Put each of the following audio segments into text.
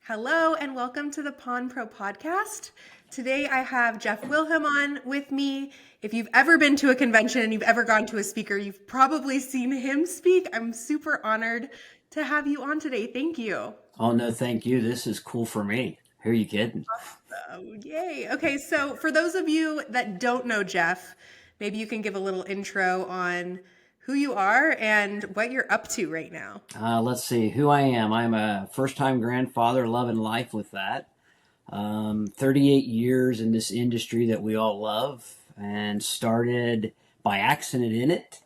Hello and welcome to the Pawn Pro podcast. Today I have Jeff Wilhelm on with me. If you've ever been to a convention and you've ever gone to a speaker, you've probably seen him speak. I'm super honored to have you on today. Thank you. Oh, no, thank you. This is cool for me. Who are you kidding? Oh, yay. Okay, so for those of you that don't know Jeff, maybe you can give a little intro on who you are and what you're up to right now. Let's see who I am. I'm a first time grandfather, loving life with that. 38 years in this industry that we all love and started by accident in it.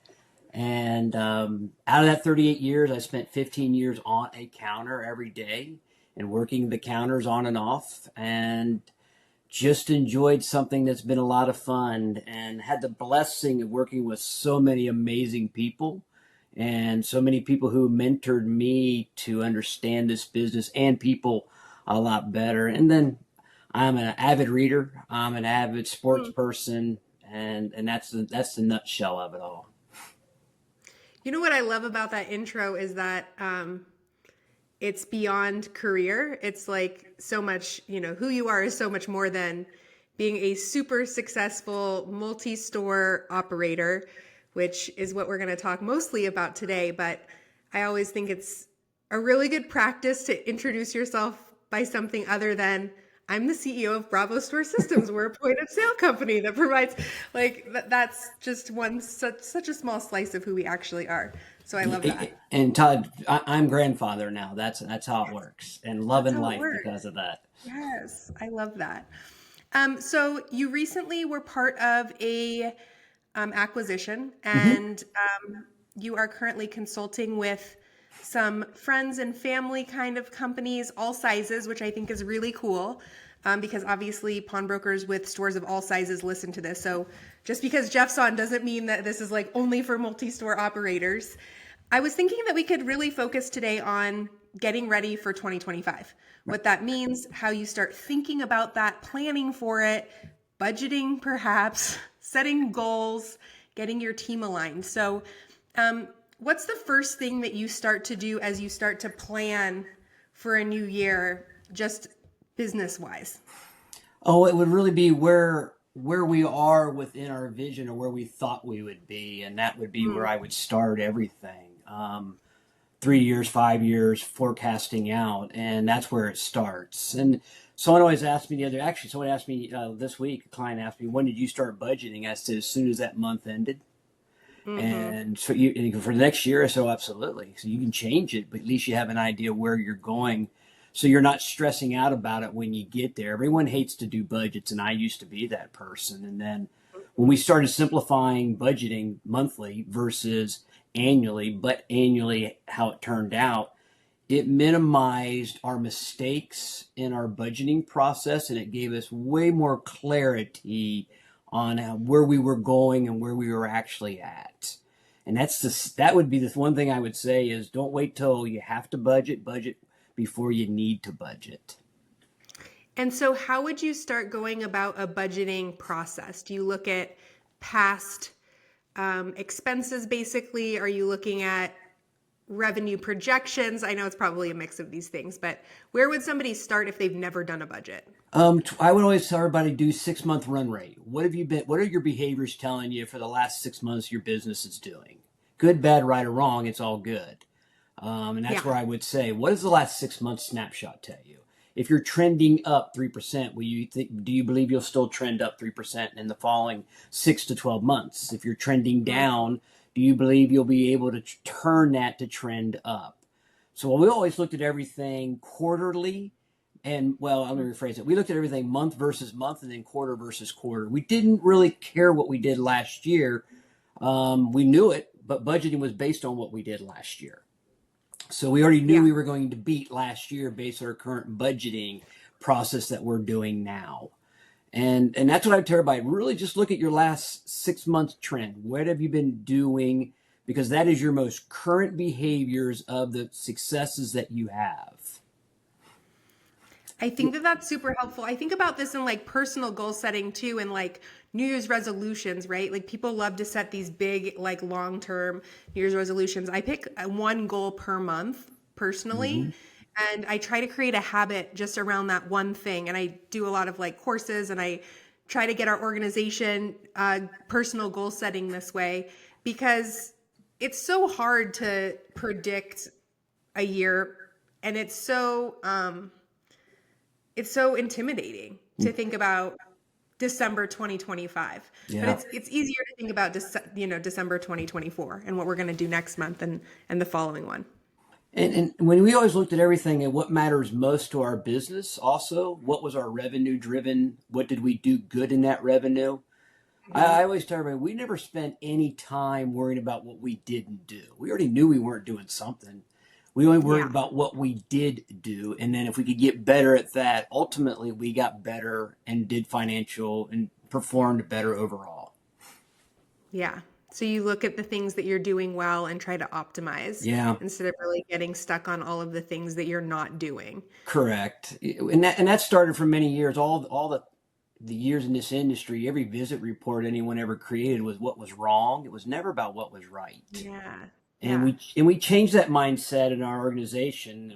And out of that 38 years, I spent 15 years on a counter every day and working the counters on and off. And just enjoyed something that's been a lot of fun and had the blessing of working with so many amazing people and so many people who mentored me to understand this business and people a lot better. And then I'm an avid reader. I'm an avid sports person, and that's the nutshell of it all. You know what I love about that intro is that it's beyond career. It's like so much, who you are is so much more than being a super successful multi-store operator, which is what we're going to talk mostly about today. But I always think it's a really good practice to introduce yourself by something other than I'm the CEO of Bravo Store Systems. We're a point of sale company that provides that's just such a small slice of who we actually are. So I love that. And Todd, I'm grandfather now. That's how it works, and That's loving how it life works. because of that. Yes, I love that. So you recently were part of a acquisition, Hmm. and you are currently consulting with some friends and family kind of companies, all sizes, which I think is really cool. Because obviously pawnbrokers with stores of all sizes listen to this. So just because Jeff's on doesn't mean that this is like only for multi-store operators. I was thinking that we could really focus today on getting ready for 2025. Right. What that means, how you start thinking about that, planning for it, budgeting perhaps, setting goals, getting your team aligned. So, what's the first thing that you start to do as you start to plan for a new year, just business wise? Oh, it would really be where we are within our vision or where we thought we would be, and that would be where I would start everything. 3 years, 5 years, forecasting out, and that's where it starts. And someone always asked me actually, someone asked me this week, a client asked me, when did you start budgeting? I said, as soon as that month ended. Mm-hmm. And so and for the next year or so, absolutely. So you can change it, but at least you have an idea where you're going. So you're not stressing out about it when you get there. Everyone hates to do budgets, and I used to be that person. And then when we started simplifying budgeting monthly versus annually, but annually how it turned out, it minimized our mistakes in our budgeting process and it gave us way more clarity on where we were going and where we were actually at. And that would be the one thing I would say is don't wait till you have to budget before you need to budget. And so, how would you start going about a budgeting process? Do you look at past expenses basically? Are you looking at revenue projections? I know it's probably a mix of these things, but where would somebody start if they've never done a budget? I would always tell everybody do 6 month run rate. What are your behaviors telling you for the last 6 months your business is doing? Good, bad, right, or wrong, it's all good. And that's Yeah. where I would say, what does the last 6 months snapshot tell you? If you're trending up 3%, do you believe you'll still trend up 3% in the following 6 to 12 months? If you're trending down, do you believe you'll be able to turn that to trend up? So we always looked at everything quarterly and well, let me rephrase it. We looked at everything month versus month and then quarter versus quarter. We didn't really care what we did last year. We knew it, but budgeting was based on what we did last year. So we already knew Yeah. we were going to beat last year based on our current budgeting process that we're doing now. And that's what I would tell everybody. Really just look at your last 6 month trend. What have you been doing? Because that is your most current behaviors of the successes that you have. I think that that's super helpful. I think about this in like personal goal setting too, and like New Year's resolutions, right? Like people love to set these big, like long term New Year's resolutions. I pick one goal per month personally. Mm-hmm. And I try to create a habit just around that one thing. And I do a lot of like courses, and I try to get our organization personal goal setting this way, because it's so hard to predict a year, and it's so intimidating to think about December 2025. But Yeah. it's easier to think about December 2024 and what we're going to do next month and the following one. And when we always looked at everything and what matters most to our business, also, what was our revenue driven? What did we do good in that revenue? I always tell everybody, we never spent any time worrying about what we didn't do. We already knew we weren't doing something. We only worried Yeah. about what we did do. And then if we could get better at that, ultimately we got better and did financial and performed better overall. Yeah. So you look at the things that you're doing well and try to optimize Yeah, instead of really getting stuck on all of the things that you're not doing. correct. And that started for many years. All the years in this industry, every visit report anyone ever created was what was wrong. It was never about what was right. Yeah. And Yeah. we changed that mindset in our organization.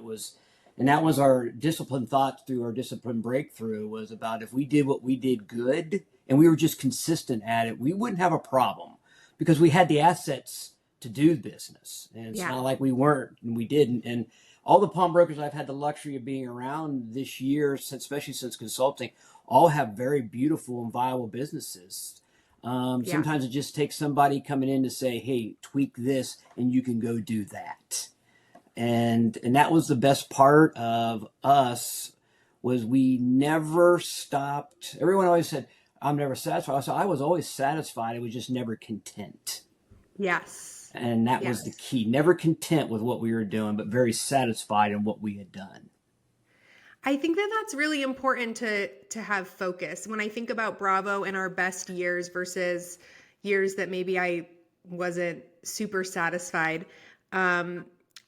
And that was our discipline thought through our discipline breakthrough, was about if we did what we did good and we were just consistent at it, we wouldn't have a problem because we had the assets to do business. And it's Yeah. not like we weren't and we didn't. And all the pawnbrokers I've had the luxury of being around this year, especially since consulting, all have very beautiful and viable businesses. Yeah. Sometimes it just takes somebody coming in to say, "Hey, tweak this, and you can go do that." And that was the best part of us, was we never stopped. Everyone always said, "I'm never satisfied." So I was always satisfied. I was just never content, Yes. and that was the Yes. key. Never content with what we were doing, but very satisfied in what we had done. I think that that's really important to have focus. When I think about Bravo and our best years versus years that maybe I wasn't super satisfied,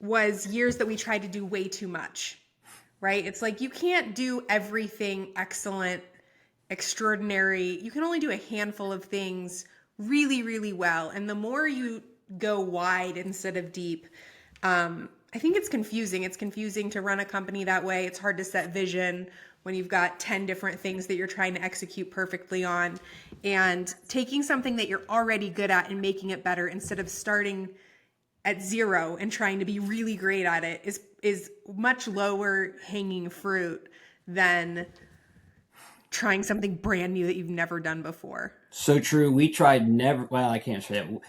was years that we tried to do way too much, right? It's like you can't do everything excellent, extraordinary. You can only do a handful of things really, really well. And the more you go wide instead of deep, I think it's confusing. It's confusing to run a company that way. It's hard to set vision when you've got 10 different things that you're trying to execute perfectly on. And taking something that you're already good at and making it better instead of starting at zero and trying to be really great at it is much lower hanging fruit than trying something brand new that you've never done before. So true. We tried never. Well, I can't say that.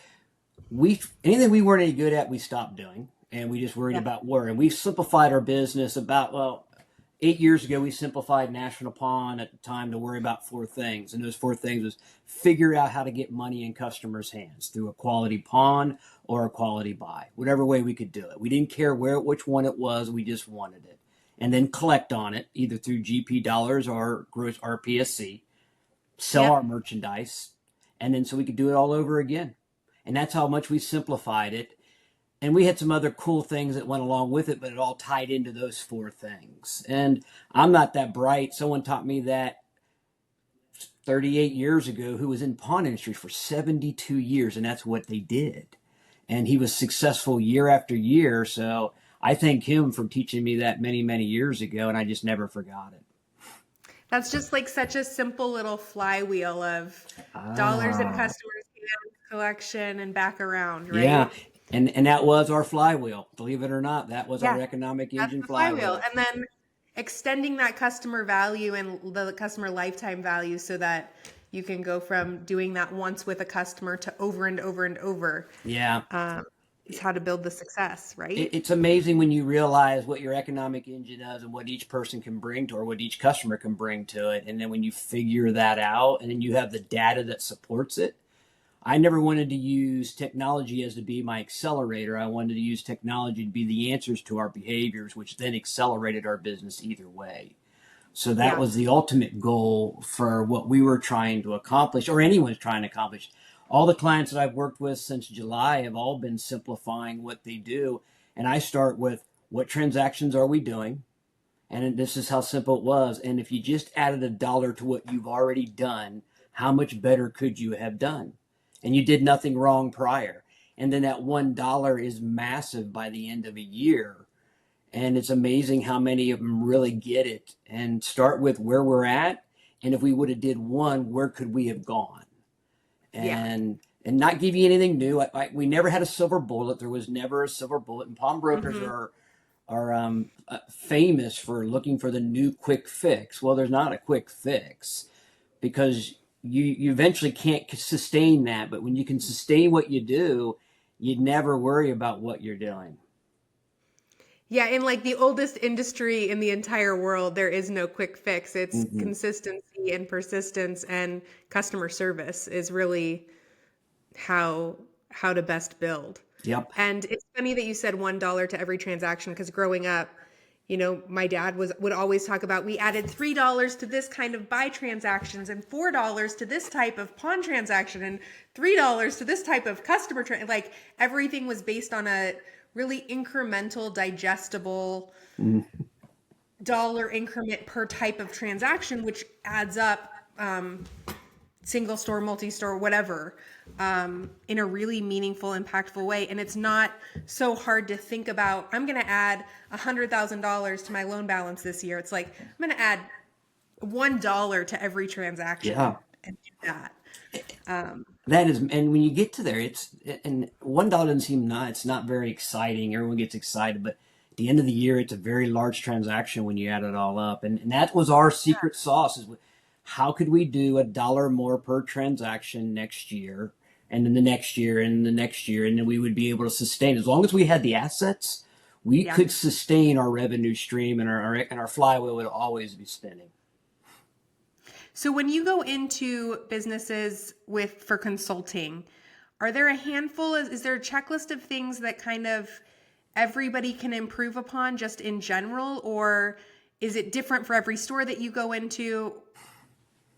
We anything we weren't any good at, we stopped doing, and we just worried Yeah. about where. And we simplified our business about 8 years ago. We simplified National Pawn at the time to worry about four things, and those four things was figure out how to get money in customers' hands through a quality pawn or a quality buy, whatever way we could do it. We didn't care which one it was. We just wanted it, and then collect on it either through GP dollars or gross RPSC, sell our Yep. merchandise, and then so we could do it all over again. And that's how much we simplified it. And we had some other cool things that went along with it, but it all tied into those four things. And I'm not that bright. Someone taught me that 38 years ago, who was in pawn industry for 72 years, and that's what they did. And he was successful year after year. So I thank him for teaching me that many, many years ago, and I just never forgot it. That's just like such a simple little flywheel of dollars in Ah, customers' hands, collection, and back around, yeah. right? And that was our flywheel. Believe it or not, that was our Yeah, economic that's engine the flywheel. flywheel. And then extending that customer value and the customer lifetime value so that you can go from doing that once with a customer to over and over and over, Yeah. is how to build the success, right? It's amazing when you realize what your economic engine is and what each person can bring to, or what each customer can bring to it. And then when you figure that out and then you have the data that supports it. I never wanted to use technology as to be my accelerator. I wanted to use technology to be the answers to our behaviors, which then accelerated our business either way. So that Yeah. was the ultimate goal for what we were trying to accomplish, or anyone's trying to accomplish. All the clients that I've worked with since July have all been simplifying what they do. And I start with, what transactions are we doing? And this is how simple it was. And if you just added $1 to what you've already done, how much better could you have done? And you did nothing wrong prior. And then that $1 is massive by the end of a year. And it's amazing how many of them really get it and start with where we're at. And if we would have did one, where could we have gone? Yeah. And not give you anything new. We never had a silver bullet. There was never a silver bullet. And pawnbrokers Hmm. are famous for looking for the new quick fix. Well, there's not a quick fix because you eventually can't sustain that. But when you can sustain what you do, you'd never worry about what you're doing. Yeah, in like the oldest industry in the entire world, there is no quick fix. It's Hmm. consistency and persistence, and customer service is really how to best build. Yep. And it's funny that you said $1 to every transaction, because growing up, my dad would always talk about, we added $3 to this kind of buy transactions and $4 to this type of pawn transaction and $3 to this type of like everything was based on a really incremental, digestible Mhm. dollar increment per type of transaction, which adds up, single store, multi-store, whatever, in a really meaningful, impactful way. And it's not so hard to think about, I'm going to add $100,000 to my loan balance this year. It's like, I'm going to add $1 to every transaction Yeah. and do that. That is, and when you get to there, and $1 doesn't seem it's not very exciting. Everyone gets excited, but at the end of the year, it's a very large transaction when you add it all up. And that was our secret sauce is how could we do $1 more per transaction next year, and then the next year, and the next year, and then we would be able to sustain as long as we had the assets, we Yeah. could sustain our revenue stream, and our flywheel would always be spinning. So when you go into businesses for consulting, are there a handful, is there a checklist of things that kind of everybody can improve upon just in general, or is it different for every store that you go into?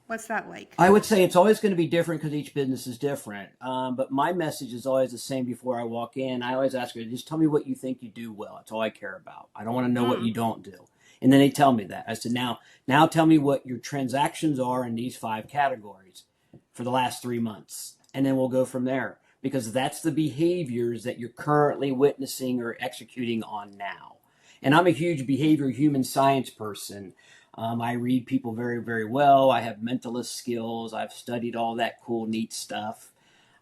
What's that like? I would say it's always going to be different because each business is different. But my message is always the same before I walk in. I always ask her, just tell me what you think you do well. That's all I care about. I don't want to know what Mm. you don't do. And then they tell me that. I said, now tell me what your transactions are in these 5 categories for the last 3 months. And then we'll go from there because that's the behaviors that you're currently witnessing or executing on now. And I'm a huge behavior human science person. I read people very, very well. I have mentalist skills. I've studied all that cool, neat stuff.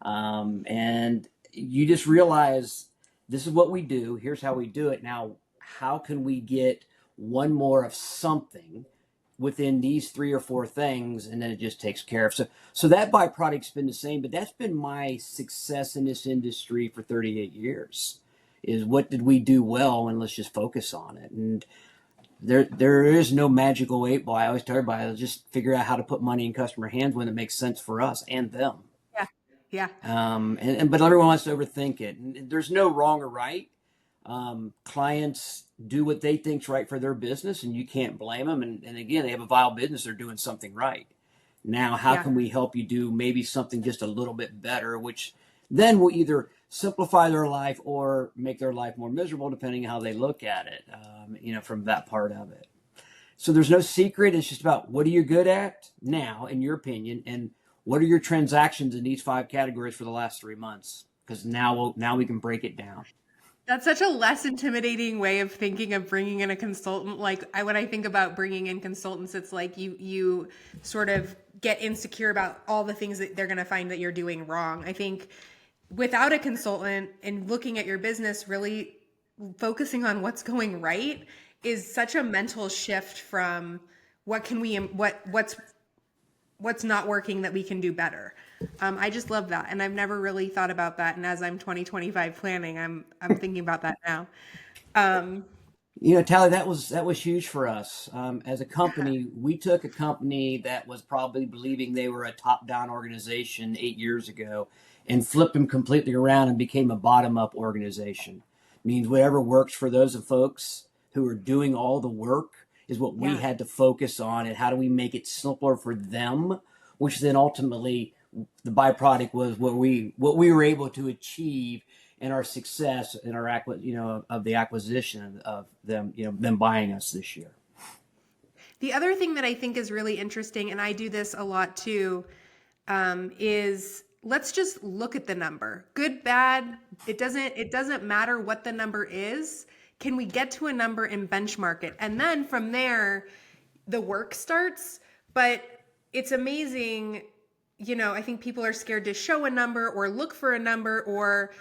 And you just realize this is what we do. Here's how we do it. Now, how can we get one more of something within these 3 or 4 things? And then it just takes care of. So that byproduct's been the same, but that's been my success in this industry for 38 years is what did we do well? And let's just focus on it. And there is no magical 8 ball. I always tell everybody, just figure out how to put money in customer hands when it makes sense for us and them. Yeah. Yeah. But everyone wants to overthink it. And there's no wrong or right. Clients do what they think's right for their business, and you can't blame them. And again, they have a viable business; they're doing something right. Now, how Yeah. can we help you do maybe something just a little bit better, which then will either simplify their life or make their life more miserable, depending on how they look at it, from that part of it. So there's no secret. It's just about what are you good at now, in your opinion, and what are your transactions in these 5 categories for the last 3 months? Because now we can break it down. That's such a less intimidating way of thinking of bringing in a consultant. Like when I think about bringing in consultants, it's like you sort of get insecure about all the things that they're going to find that you're doing wrong. I think without a consultant and looking at your business, really focusing on what's going right is such a mental shift from what's not working that we can do better. I just love that. And I've never really thought about that. And as I'm 2025 planning, I'm thinking about that now. Tally, that was huge for us. As a company, we took a company that was probably believing they were a top-down organization 8 years ago and flipped them completely around and became a bottom-up organization. Means whatever works for those of folks who are doing all the work is what we Yeah. had to focus on, and how do we make it simpler for them, which then ultimately the byproduct was what we were able to achieve in our success in our of the acquisition of them, them buying us this year. The other thing that I think is really interesting, and I do this a lot too, is let's just look at the number. Good, bad, it doesn't matter what the number is. Can we get to a number and benchmark it? And then from there, the work starts. But it's amazing, I think people are scared to show a number or look for a number or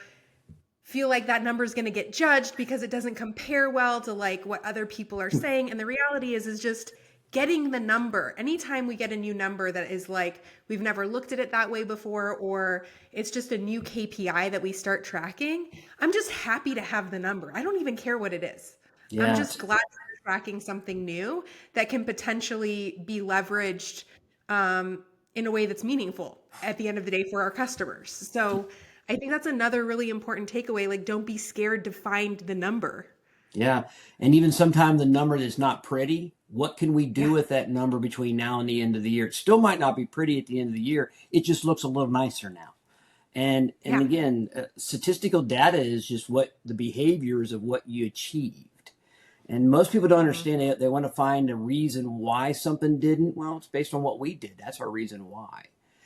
feel like that number is going to get judged because it doesn't compare well to like what other people are saying. And the reality is just getting the number. Anytime we get a new number that is like, we've never looked at it that way before, or it's just a new KPI that we start tracking, I'm just happy to have the number. I don't even care what it is. I'm just glad we're tracking something new that can potentially be leveraged in a way that's meaningful at the end of the day for our customers. So I think that's another really important takeaway. Like, don't be scared to find the number. Yeah. And even sometimes the number that's not pretty, what can we do with that number between now and the end of the year? It still might not be pretty at the end of the year. It just looks a little nicer now. And again, statistical data is just what the behaviors of what you achieved. And most people don't understand it. They want to find a reason why something didn't. Well, it's based on what we did. That's our reason why.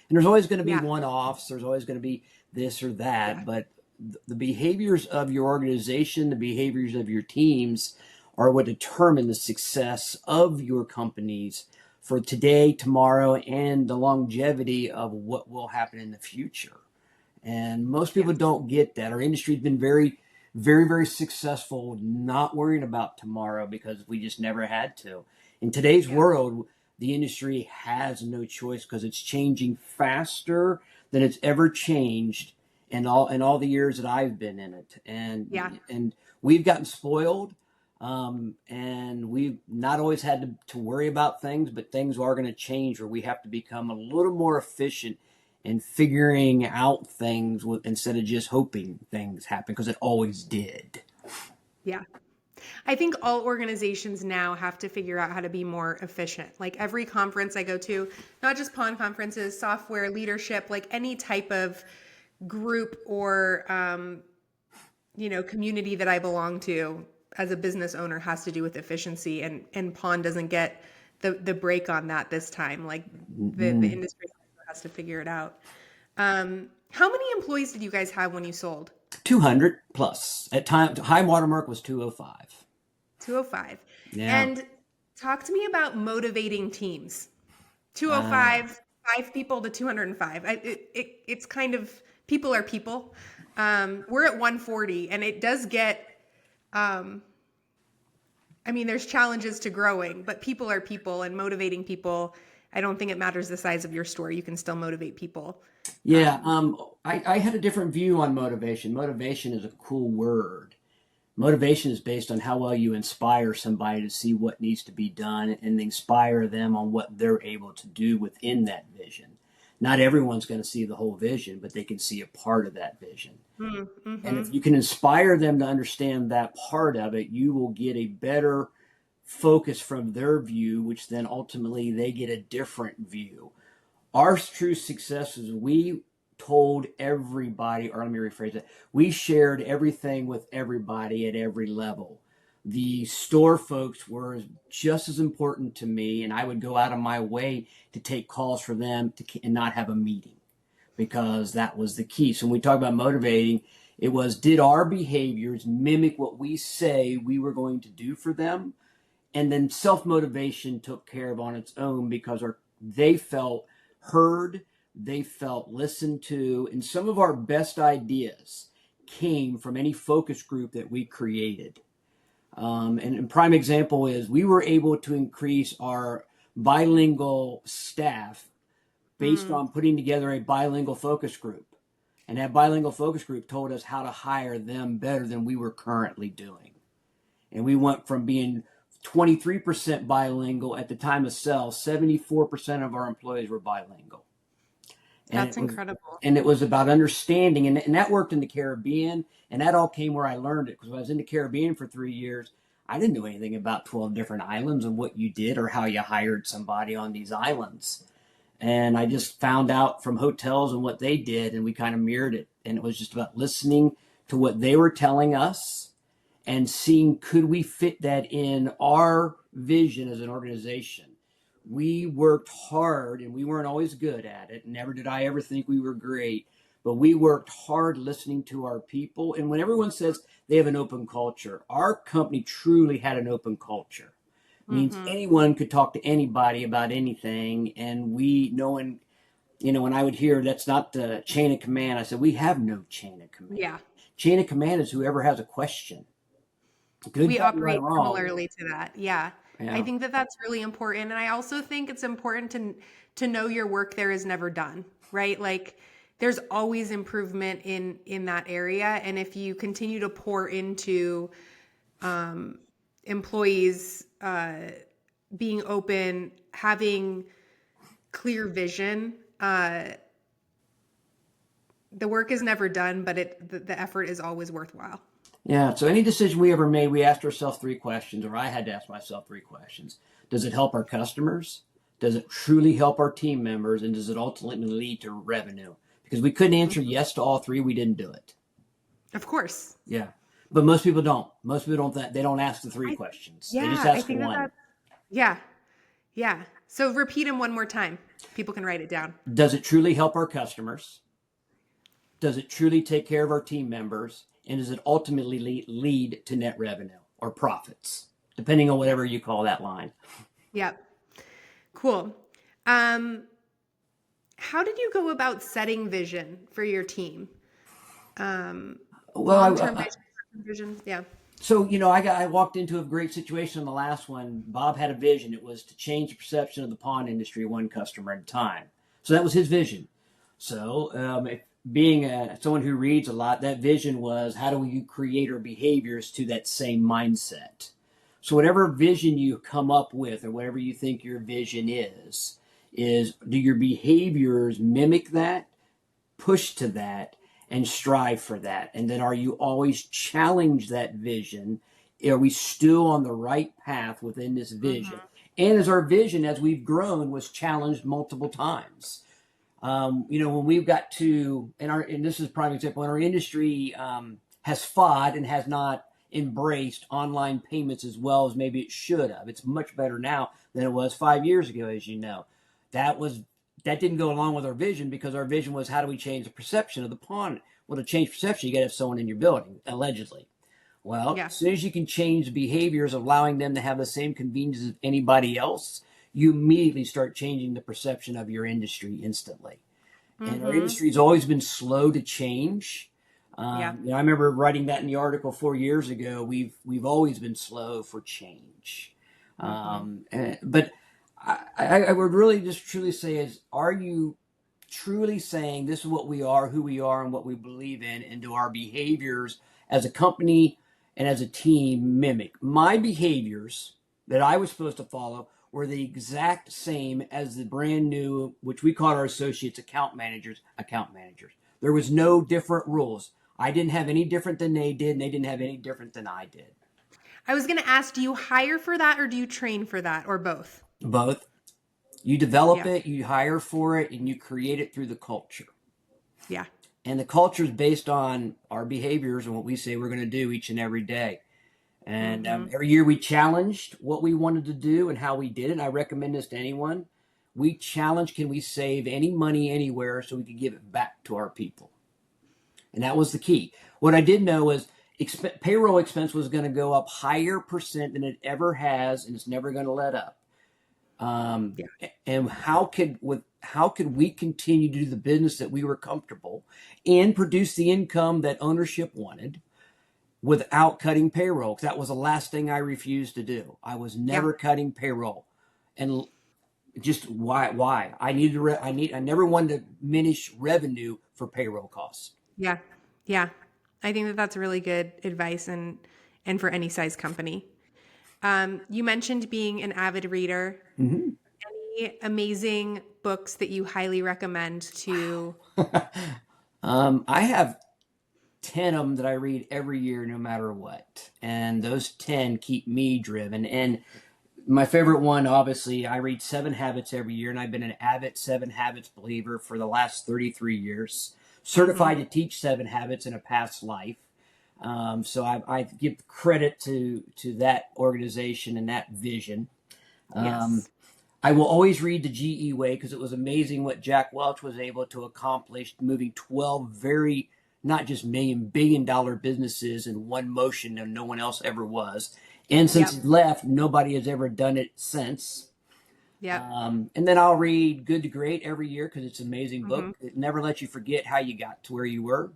And there's always going to be one-offs. There's always going to be this or that. But the behaviors of your organization, the behaviors of your teams are what determine the success of your companies for today, tomorrow, and the longevity of what will happen in the future. And most people don't get that. Our industry's been very, very, very successful not worrying about tomorrow because we just never had to. In today's world, the industry has no choice because it's changing faster than it's ever changed in all the years that I've been in it. And we've gotten spoiled, and we've not always had to worry about things, but things are going to change where we have to become a little more efficient in figuring out things instead of just hoping things happen because it always did. Yeah. I think all organizations now have to figure out how to be more efficient. Like every conference I go to, not just pawn conferences, software, leadership, like any type of group or, community that I belong to as a business owner has to do with efficiency, and pawn doesn't get the break on that this time. Like the industry has to figure it out. How many employees did you guys have when you sold? 200 plus. At time, high watermark was 205. 205. Yeah. And talk to me about motivating teams. 205, 5 people to 205. It's kind of, people are people. We're at 140, and it does get, there's challenges to growing, but people are people, and motivating people, I don't think it matters the size of your store. You can still motivate people. Yeah. I had a different view on motivation. Motivation is a cool word. Motivation is based on how well you inspire somebody to see what needs to be done and inspire them on what they're able to do within that vision. Not everyone's going to see the whole vision, but they can see a part of that vision. Mm-hmm. And if you can inspire them to understand that part of it, you will get a better focus from their view, which then ultimately they get a different view. Our true success is we told everybody, or let me rephrase it, we shared everything with everybody at every level. The store folks were just as important to me, and I would go out of my way to take calls for them and not have a meeting, because that was the key. So when we talk about motivating, it was, did our behaviors mimic what we say we were going to do for them? And then self-motivation took care of on its own because they felt heard, they felt listened to, and some of our best ideas came from any focus group that we created. And a prime example is we were able to increase our bilingual staff based on putting together a bilingual focus group. And that bilingual focus group told us how to hire them better than we were currently doing. And we went from being 23% bilingual at the time of sale, 74% of our employees were bilingual. That's incredible. And it was about understanding, and that worked in the Caribbean, and that all came where I learned it, because when I was in the Caribbean for 3 years, I didn't know anything about 12 different islands and what you did or how you hired somebody on these islands. And I just found out from hotels and what they did, and we kind of mirrored it. And it was just about listening to what they were telling us and seeing, could we fit that in our vision as an organization? We worked hard, and we weren't always good at it. Never did I ever think we were great, but we worked hard listening to our people. And when everyone says they have an open culture, our company truly had an open culture. It means Mm-hmm. anyone could talk to anybody about anything. And knowing, when I would hear that's not the chain of command, I said, we have no chain of command. Yeah. Chain of command is whoever has a question, good, We bad, right, operate or wrong. similarly to that. Yeah. I Yeah. think that that's really important. And I also think it's important to know your work there is never done, right? Like there's always improvement in that area. And if you continue to pour into employees being open, having clear vision, the work is never done, but the effort is always worthwhile. Yeah. So any decision we ever made, we asked ourselves three questions, or I had to ask myself three questions. Does it help our customers? Does it truly help our team members? And does it ultimately lead to revenue? Because we couldn't answer Mhm. yes to all three, we didn't do it. Of course. Yeah. But most people don't. Most people don't. They don't ask the three I questions. They just yeah, I ask think that one. that yeah. Yeah. So repeat them one more time. People can write it down. Does it truly help our customers? Does it truly take care of our team members? And does it ultimately lead to net revenue or profits, depending on Yeah. whatever you call that line? Yep. Cool. Um, how did you go about setting vision for your team? Um, Well, long-term vision, short-term vision. Yeah. so I walked into a great situation in the last one. Bob had a vision. It was to change the perception of the pawn industry one customer at a time. So that was his vision. So being someone who reads a lot, that vision was how do you create our behaviors to that same mindset. So whatever vision you come up with, or whatever you think your vision is do your behaviors mimic that, push to that, and strive for that? And then are you always challenge that vision? Are we still on the right path within this vision? Hmm. And as our vision, as we've grown, was challenged multiple times. When we've got to, and this is a prime example, when our industry has fought and has not embraced online payments as well as maybe it should have. It's much better now than it was 5 years ago, as you know. That was that didn't go along with our vision, because our vision was how do we change the perception of the pawn? Well, to change perception, you got to have someone in your building, allegedly. Well, Yeah. as soon as you can change the behaviors, allowing them to have the same convenience as anybody else, you immediately start changing the perception of your industry instantly. And our Hmm. industry has always been slow to change. Yeah. I remember writing that in the article 4 years ago. We've always been slow for change. Hmm. But I would really just truly say is, are you truly saying this is what we are, who we are, and what we believe in, and do our behaviors as a company and as a team mimic? My behaviors that I was supposed to follow were the exact same as the brand new, which we call our associates account managers, account managers. There was no different rules. I didn't have any different than they did, and they didn't have any different than I did. I was going to ask, do you hire for that or do you train for that or both? Both. You develop Yeah. it, you hire for it, and you create it through the culture. Yeah. And the culture is based on our behaviors and what we say we're going to do each and every day. And Hmm. every year we challenged what we wanted to do and how we did it. And I recommend this to anyone. We challenged, can we save any money anywhere so we could give it back to our people? And that was the key. What I did know was payroll expense was going to go up higher percent than it ever has, and it's never going to let up. Um, Yeah. and how could we continue to do the business that we were comfortable and produce the income that ownership wanted without cutting payroll? Because that was the last thing I refused to do. I was Yeah. never cutting payroll, and just why I never wanted to diminish revenue for payroll costs. Yeah. Yeah. I think that that's really good advice and for any size company. You mentioned being an avid reader. Mm-hmm. Any amazing books that you highly recommend to? I have 10 of them that I read every year, no matter what. And those 10 keep me driven. And my favorite one, obviously, I read Seven Habits every year, and I've been an avid Seven Habits believer for the last 33 years. Hmm. Certified to teach Seven Habits in a past life. So I give credit to that organization and that vision. Um, Yes. I will always read the GE Way because it was amazing what Jack Welch was able to accomplish, moving 12 very, not just billion dollar businesses in one motion, and no one else ever was. And since Yep. he left, nobody has ever done it since. Yep. And then I'll read Good to Great every year because it's an amazing Hmm. book. It never lets you forget how you got to where you were.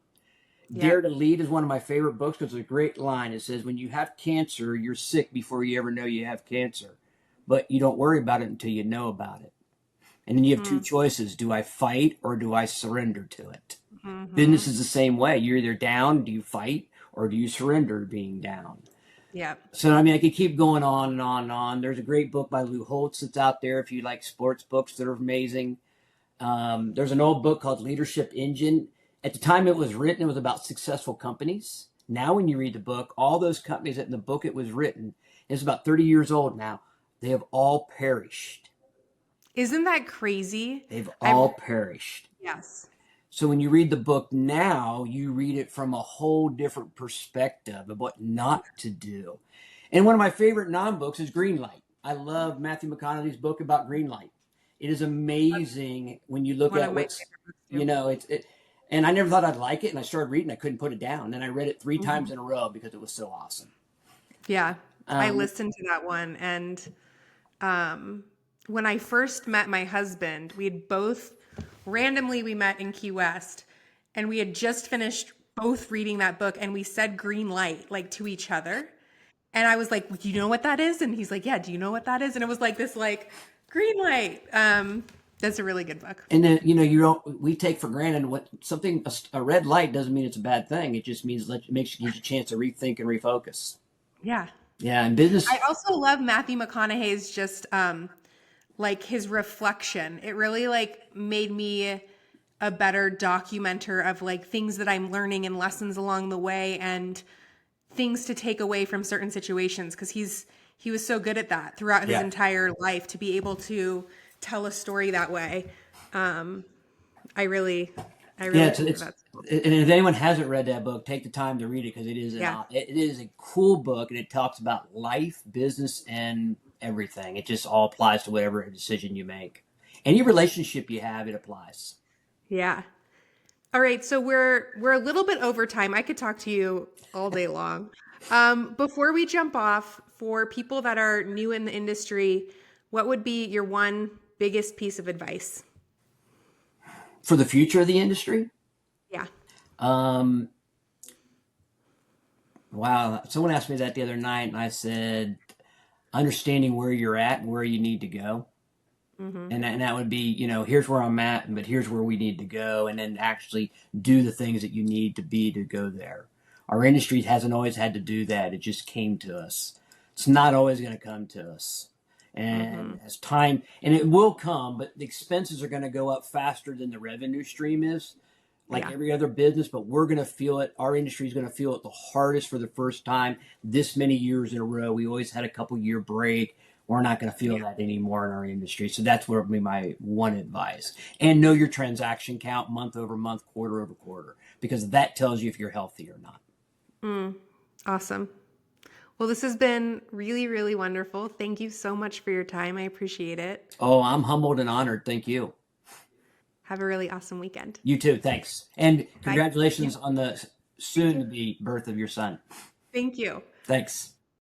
Dare Yep. to Lead is one of my favorite books because it's a great line. It says, when you have cancer, you're sick before you ever know you have cancer, but you don't worry about it until you know about it. And then you have two Mm-hmm. choices. Do I fight or do I surrender to it? Mm-hmm. Business is the same way. You're either down, do you fight, or do you surrender to being down? Yep. So, I mean, I could keep going on and on and on. There's a great book by Lou Holtz that's out there if you like sports books that are amazing. There's an old book called Leadership Engine. At the time it was written, it was about successful companies. Now, when you read the book, all those companies that in the book it was written, it's about 30 years old now, they have all perished. Isn't that crazy? They've I've all perished. Yes. So when you read the book now, you read it from a whole different perspective of what not to do. And one of my favorite non-books is Green Light. I love Matthew McConaughey's book about green light. It is amazing when you look One of at my what's, favorite books you too. know, and I never thought I'd like it. And I started reading, I couldn't put it down. Then I read it three Hmm. times in a row because it was so awesome. Yeah. I Um, listened to that one, and when I first met my husband, we had both randomly we met in Key West, and we had just finished both reading that book, and we said green light like to each other. And I was like, "Do you know what that is?" And he's like, "Yeah, do you know what that is?" And it was like this like green light. That's a really good book. and then, you don't, we take for granted what something, a red light doesn't mean it's a bad thing. It just means it makes gives you a chance to rethink and refocus. Yeah. Yeah. In I business, also love Matthew McConaughey's just like his reflection. It really like made me a better documenter of like things that I'm learning and lessons along the way and things to take away from certain situations because he was so good at that throughout his yeah. entire life to be able to tell a story that way. Um, I really I Yeah, really think that it's that's cool. and if anyone hasn't read that book, take the time to read it because Yeah. it is a cool book and it talks about life, business, and everything. It just all applies to whatever decision you make. Any relationship you have, it applies. Yeah. All right, so we're a little bit over time. I could talk to you all day long. Before we jump off, for people that are new in the industry, what would be your one biggest piece of advice? For the future of the industry, Yeah. um, wow, someone asked me that the other night, and I said, understanding where you're at and where you need to go. Mm-hmm. And that would be, here's where I'm at, but here's where we need to go, and then actually do the things that you need to be to go there. Our industry hasn't always had to do that. It just came to us. It's not always going to come to us. Mm-hmm. And as time, and it will come, but the expenses are going to go up faster than the revenue stream is, like Yeah. every other business, but we're going to feel it. Our industry is going to feel it the hardest for the first time this many years in a row. We always had a couple year break. We're not going to feel Yeah. that anymore in our industry. So that's what would be my one advice. And know your transaction count month over month, quarter over quarter, because that tells you if you're healthy or not. Mm. Awesome. Well, this has been really, really wonderful. Thank you so much for your time. I appreciate it. Oh, I'm humbled and honored. Thank you. Have a really awesome weekend. You too. Thanks. And Bye. Yeah. congratulations on the Thank soon you. to be birth of your son. Thank you. Thanks.